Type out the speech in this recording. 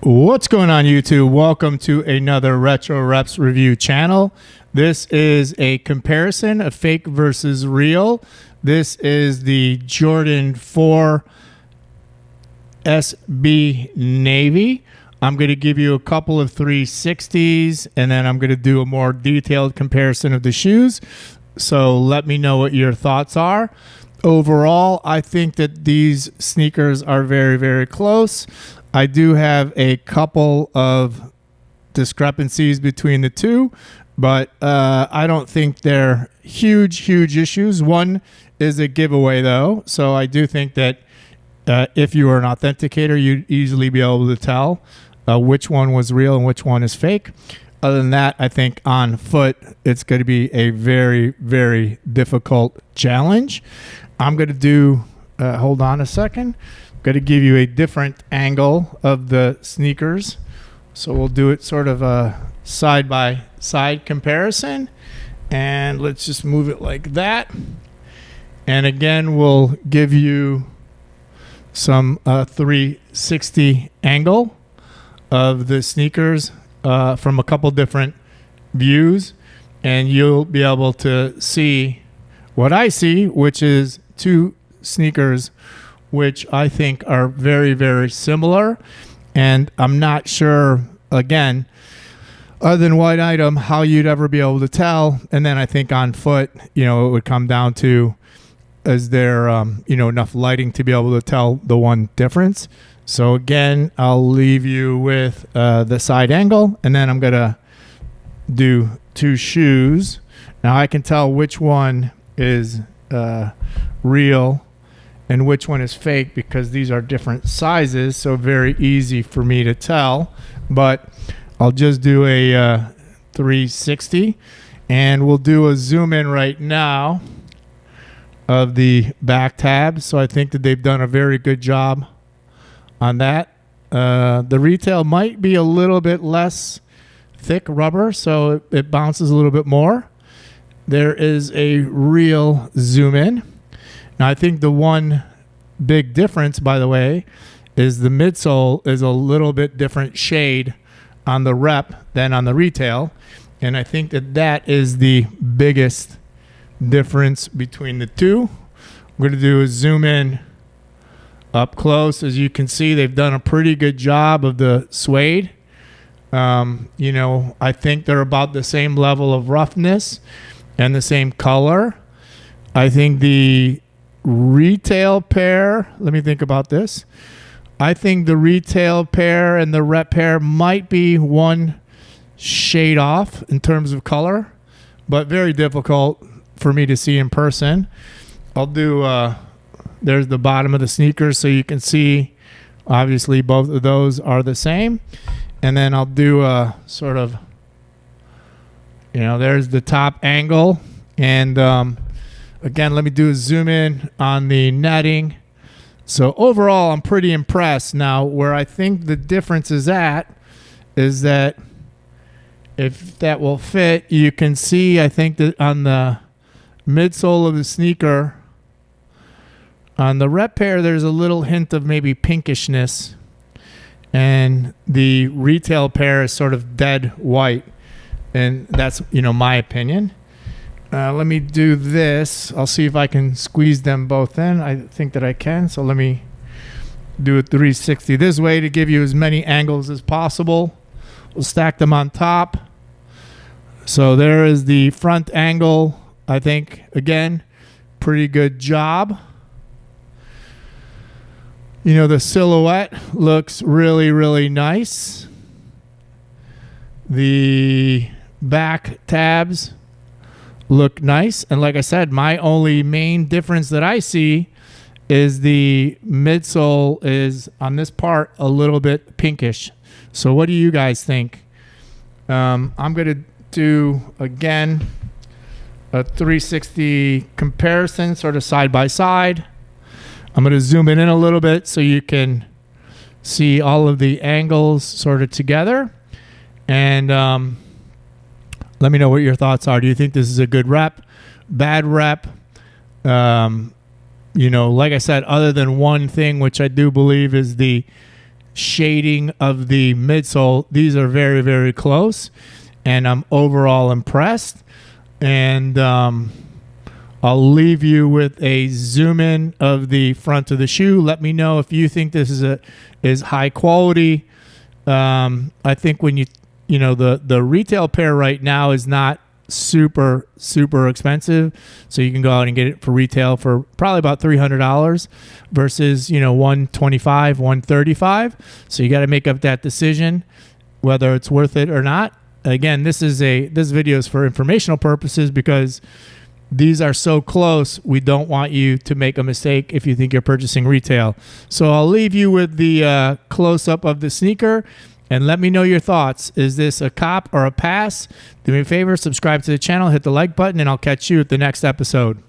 What's going on, YouTube? Welcome to another Retro Reps review channel. This is a comparison of fake versus real. This is the Jordan 4 SB Navy. I'm going to give you a couple of 360s, and then I'm going to do a more detailed comparison of the shoes. So let me know what your thoughts are. Overall, I think that these sneakers are very, very close. I do have a couple of discrepancies between the two, but I don't think they're huge issues. One is a giveaway, though, so I do think that if you were an authenticator, you'd easily be able to tell which one was real and which one is fake. Other than that, I think on foot, it's going to be a very, very difficult challenge. I'm going to do, hold on a second. Going to give you a different angle of the sneakers, so we'll do it sort of a side-by-side comparison, and let's just move it like that. And again, we'll give you some 360 angle of the sneakers from a couple different views, and you'll be able to see what I see, which is two sneakers which I think are very, very similar. And I'm not sure, again, other than white item, how you'd ever be able to tell. And then I think on foot, it would come down to, is there, enough lighting to be able to tell the one difference? So again, I'll leave you with the side angle, and then I'm going to do two shoes. Now I can tell which one is real and which one is fake because these are different sizes, so very easy for me to tell. But I'll just do a 360, and we'll do a zoom in right now of the back tab. So I think that they've done a very good job on that. The retail might be a little bit less thick rubber, so it bounces a little bit more. There is a real zoom in. Now, I think the one big difference, by the way, is the midsole is a little bit different shade on the rep than on the retail. And I think that that is the biggest difference between the two. We're going to do a zoom in up close. As you can see, they've done a pretty good job of the suede. I think they're about the same level of roughness and the same color. I think the retail pair, let me think about this. I think the retail pair and the rep pair might be one shade off in terms of color, but very difficult for me to see in person. I'll do, there's the bottom of the sneakers, so you can see, obviously, both of those are the same. And then I'll do a sort of, there's the top angle. And again, let me do a zoom in on the netting. So overall, I'm pretty impressed. Now, where I think the difference is at is that if that will fit, you can see, I think that on the midsole of the sneaker, on the rep pair, there's a little hint of maybe pinkishness. And the retail pair is sort of dead white. And that's, my opinion. Let me do this. I'll see if I can squeeze them both in. I think that I can. So let me do a 360 this way to give you as many angles as possible. We'll stack them on top. So there is the front angle. I think, again, pretty good job. The silhouette looks really, really nice. The back tabs look nice. And like I said, my only main difference that I see is the midsole is on this part a little bit pinkish. So what do you guys think? I'm going to do, again, a 360 comparison, sort of side by side. I'm going to zoom it in a little bit so you can see all of the angles sort of together. And let me know what your thoughts are. Do you think this is a good rep? Bad rep? Like I said, other than one thing, which I do believe is the shading of the midsole, these are very, very close, and I'm overall impressed. And I'll leave you with a zoom in of the front of the shoe. Let me know if you think this is high quality. I think when the retail pair right now is not super expensive, so you can go out and get it for retail for probably about $300 versus $125, $135. So you got to make up that decision whether it's worth it or not. Again, this video is for informational purposes because these are so close. We don't want you to make a mistake if you think you're purchasing retail. So I'll leave you with the close-up of the sneaker, and let me know your thoughts. Is this a cop or a pass? Do me a favor, subscribe to the channel, hit the like button, and I'll catch you at the next episode.